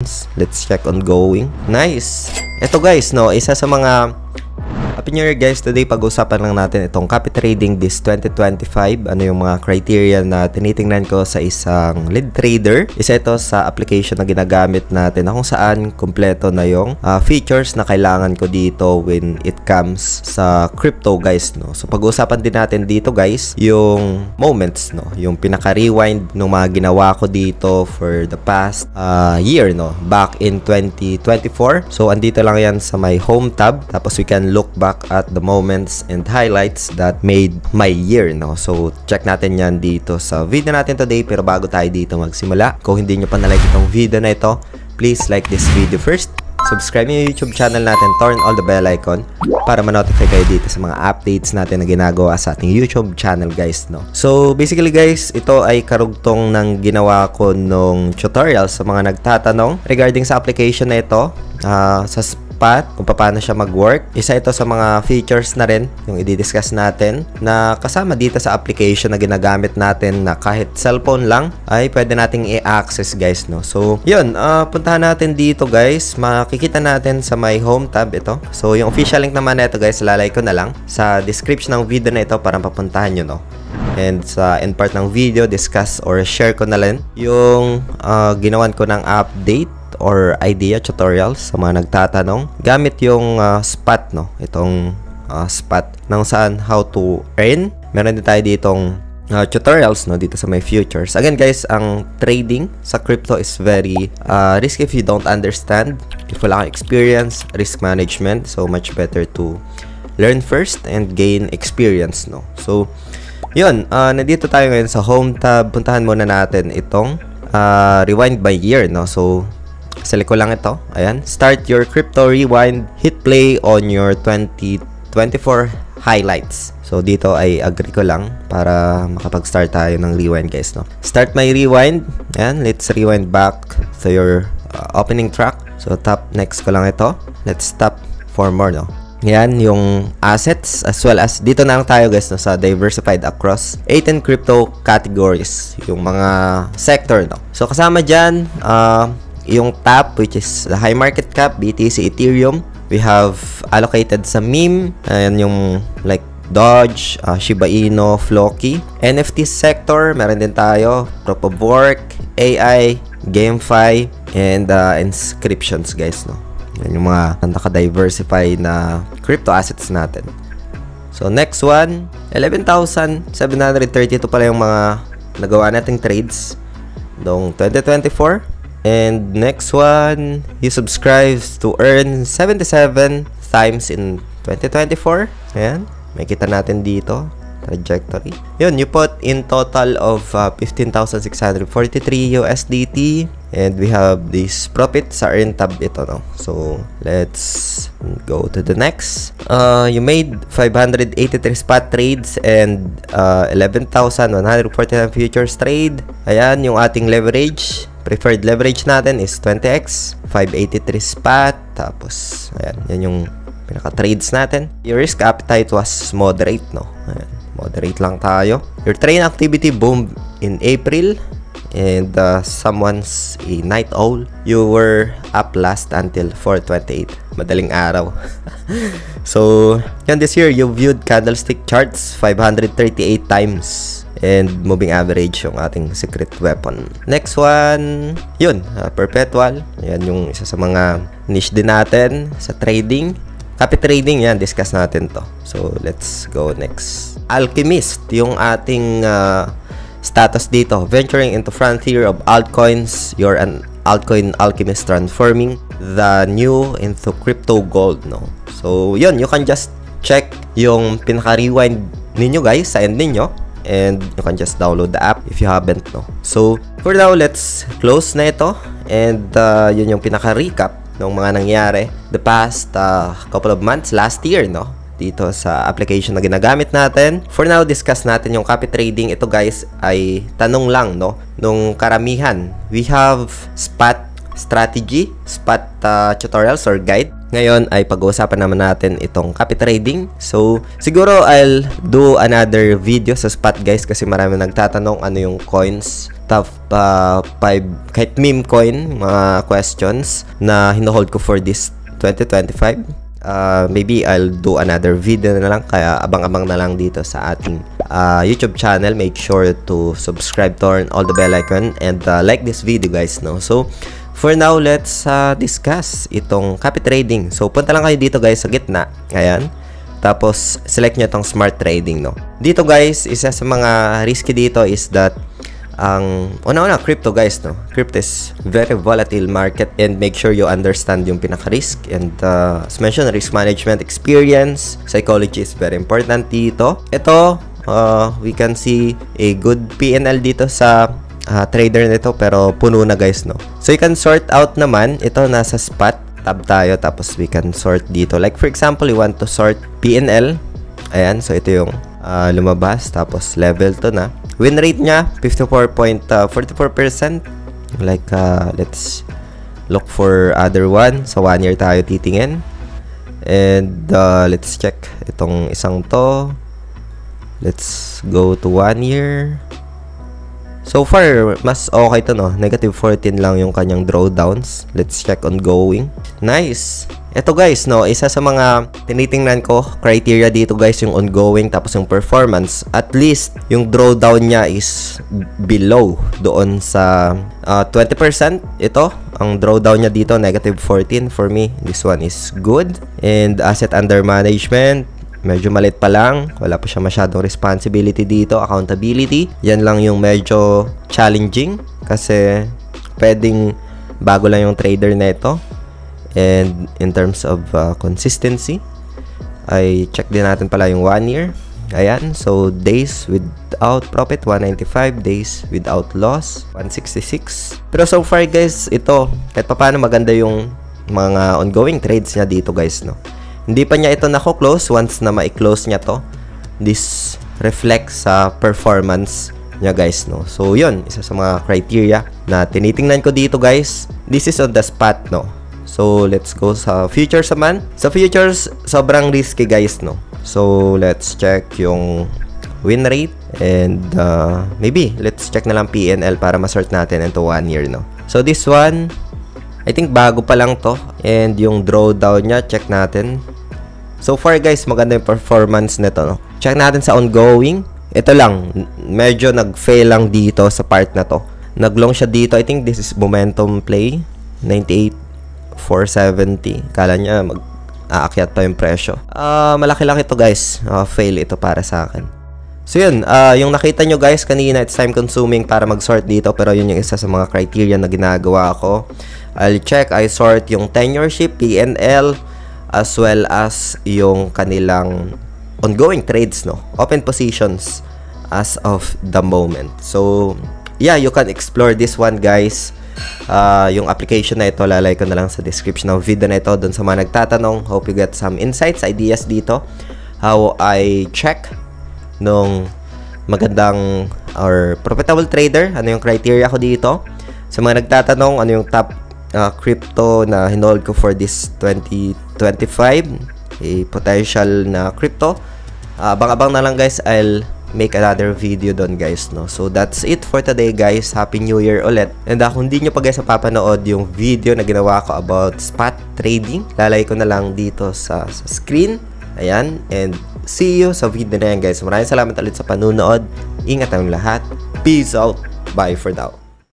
transactions. Let's check ongoing. Nice. Ito guys, no, isa sa mga Happy New Year guys. Today pag-usapan lang natin itong copy trading this 2025. Ano yung mga criteria na tinitingnan ko sa isang lead trader. Isa ito sa application na ginagamit natin na kung saan kumpleto na yung features na kailangan ko dito when it comes sa crypto guys, no. So pag-usapan din natin dito guys yung moments, no, yung pinaka-rewind ng mga ginawa ko dito for the past year, no, back in 2024. So andito lang yan sa my home tab. Tapos we can look back at the moments and highlights that made my year, no. So check natin yan dito sa video natin today. Pero bago tayo dito magsimula, kung hindi nyo pa na-like itong video na ito, please like this video first, subscribe yung YouTube channel natin, turn all the bell icon para ma-notify kayo dito sa mga updates natin na ginagawa sa ating YouTube channel guys, no. So basically guys, ito ay karugtong ng ginawa ko nung tutorial sa mga nagtatanong regarding sa application na ito, sa kung paano siya mag-work. Isa ito sa mga features na rin yung i-discuss natin na kasama dito sa application na ginagamit natin na kahit cellphone lang ay pwede nating i-access guys, no. So yun, puntahan natin dito guys. Makikita natin sa my home tab ito. So yung official link naman na ito guys, lalay ko na lang sa description ng video na ito para papuntahan nyo, no. And sa end part ng video, discuss or share ko na lang yung ginawan ko ng update or idea tutorials sa mga nagtatanong gamit yung spot, no, itong spot nang saan how to earn. Meron din tayo ditong tutorials, no, dito sa my futures. Again guys, ang trading sa crypto is very risky if you don't understand, if wala kang experience, risk management. So much better to learn first and gain experience, no. So yun, nandito tayo ngayon sa home tab. Puntahan muna natin itong rewind by year, no. So select ko lang ito. Ayan. Start your crypto rewind. Hit play on your 2024 highlights. So dito ay agree ko lang para makapag-start tayo ng rewind guys, no. Start my rewind. Ayan. Let's rewind back to your opening track. So tap next ko lang ito. Let's tap for more, no. Yan yung assets as well as dito na lang tayo guys, no, sa diversified across 18 crypto categories, yung mga sector, no. So kasama dyan yung top, which is the high market cap, BTC, Ethereum. We have allocated sa meme, ayan yung like Doge, Shiba Inu, Floki. NFT sector, meron din tayo Proof of Work, AI, GameFi, and inscriptions guys, no. Yan yung mga naka-diversify na crypto assets natin. So next one, 11,732 pala yung mga nagawa nating trades noong 2024. And next one, you subscribe to earn 77 times in 2024. Ayan, may kita natin dito trajectory. Yun, you put in total of 15,643 USDT. And we have this profit sa earn tab ito, no. So let's go to the next. You made 583 spot trades and 11,149 futures trade. Ayan yung ating leverage. Preferred leverage natin is 20x, 583 spot. Tapos ayan, yan yung pinaka-trades natin. Your risk appetite was moderate, no. Ayan, moderate lang tayo. Your trade activity boomed in April. And someone's a night owl. You were up last until 4:28. Madaling araw. So yan, this year you viewed candlestick charts 538 times. And moving average yung ating secret weapon. Next one, yun, perpetual. Yan yung isa sa mga niche din natin sa trading. Copy trading, yan, discuss natin to. So let's go next. Alchemist, yung ating status dito. Venturing into frontier of altcoins. You're an altcoin alchemist, transforming the new into crypto gold, no. So yun, you can just check yung pinaka-rewind ninyo guys sa end ninyo. And you can just download the app if you haven't, no. So for now, let's close na ito. And yun yung pinaka-recap ng mga nangyari the past couple of months, last year, no, dito sa application na ginagamit natin. For now, discuss natin yung copy trading. Ito guys ay tanong lang, no, nung karamihan. We have spot strategy, spot tutorials or guide. Ngayon ay pag-uusapan naman natin itong copy trading. So siguro I'll do another video sa spot guys kasi marami nagtatanong ano yung coins top 5 kahit meme coin, mga questions na hinohold ko for this 2025. Maybe I'll do another video na lang, kaya abang-abang na lang dito sa ating YouTube channel. Make sure to subscribe, turn all the bell icon, and like this video guys, no? So for now, let's discuss itong copy trading. So punta lang kayo dito guys sa gitna, ayan. Tapos select nyo itong smart trading, no? Dito guys, isa sa mga risky dito is that ang una-una, crypto guys, no? Crypto is very volatile market, and make sure you understand yung pinaka-risk, and as mentioned, risk management experience, psychology is very important dito. Ito, we can see a good PNL dito sa trader nito, pero puno na guys, no? So you can sort out naman, ito nasa spot, tab tayo, tapos we can sort dito. Like for example, you want to sort PNL, ayan, so ito yung lumabas, tapos level to na. Win rate niya 54.44%. Like let's look for other one. So 1 year tayo titingin. And let's check itong isang to. Let's go to 1 year. So far, mas okay to, no? Negative 14 lang yung kanyang drawdowns. Let's check ongoing. Nice. Ito guys, no? Isa sa mga tinitingnan ko criteria dito guys, yung ongoing tapos yung performance. At least, yung drawdown niya is below doon sa 20%. Ito, ang drawdown niya dito, negative 14. For me, this one is good. And asset under management, medyo malit pa lang. Wala pa siya masyadong responsibility dito. Accountability. Yan lang yung medyo challenging. Kasi pwedeng bago lang yung trader na ito. And in terms of consistency, ay check din natin pala yung 1 year. Ayan. So days without profit 195. Days without loss 166. Pero so far guys, ito kahit paano maganda yung mga ongoing trades niya dito guys, no? Hindi pa niya ito nako-close. Once na ma-close niya to, this reflects sa performance niya guys, no? So yun, isa sa mga criteria na tinitingnan ko dito guys. This is on the spot, no? So let's go sa futures naman. Sa futures, sobrang risky guys, no? So let's check yung win rate, and maybe let's check na lang PNL para ma-sort natin into 1 year, no? So this one, I think bago pa lang to, and yung drawdown niya, check natin. So far guys, maganda yung performance nito, no? Check natin sa ongoing. Ito lang, medyo nag-fail lang dito sa part na to. Nag-long siya dito. I think this is momentum play. 98,470. Kala niya mag-aakyat pa yung presyo. Malaki-laki to guys. Fail ito para sa akin. So yun, yung nakita nyo guys kanina, it's time consuming para mag-sort dito, pero yun yung isa sa mga criteria na ginagawa ko. I'll check, I sort yung tenureship, PNL, as well as yung kanilang ongoing trades, no? Open positions as of the moment. So yeah, you can explore this one guys. Yung application na ito, lalay ko na lang sa description ng video na ito dun sa mga nagtatanong. Hope you get some insights, ideas dito, how I check nung magandang or profitable trader. Ano yung criteria ko dito? Sa mga nagtatanong, ano yung top crypto na hinold ko for this 2025, a potential na crypto. Abang-abang na lang guys, I'll make another video doon guys, no? So that's it for today guys. Happy New Year ulit. And kung hindi nyo pa guys napapanood yung video na ginawa ko about spot trading, lalay ko na lang dito sa screen. Ayan, and see you sa video na yan guys. Maraming salamat ulit sa panunood. Ingat ang lahat. Peace out. Bye for now.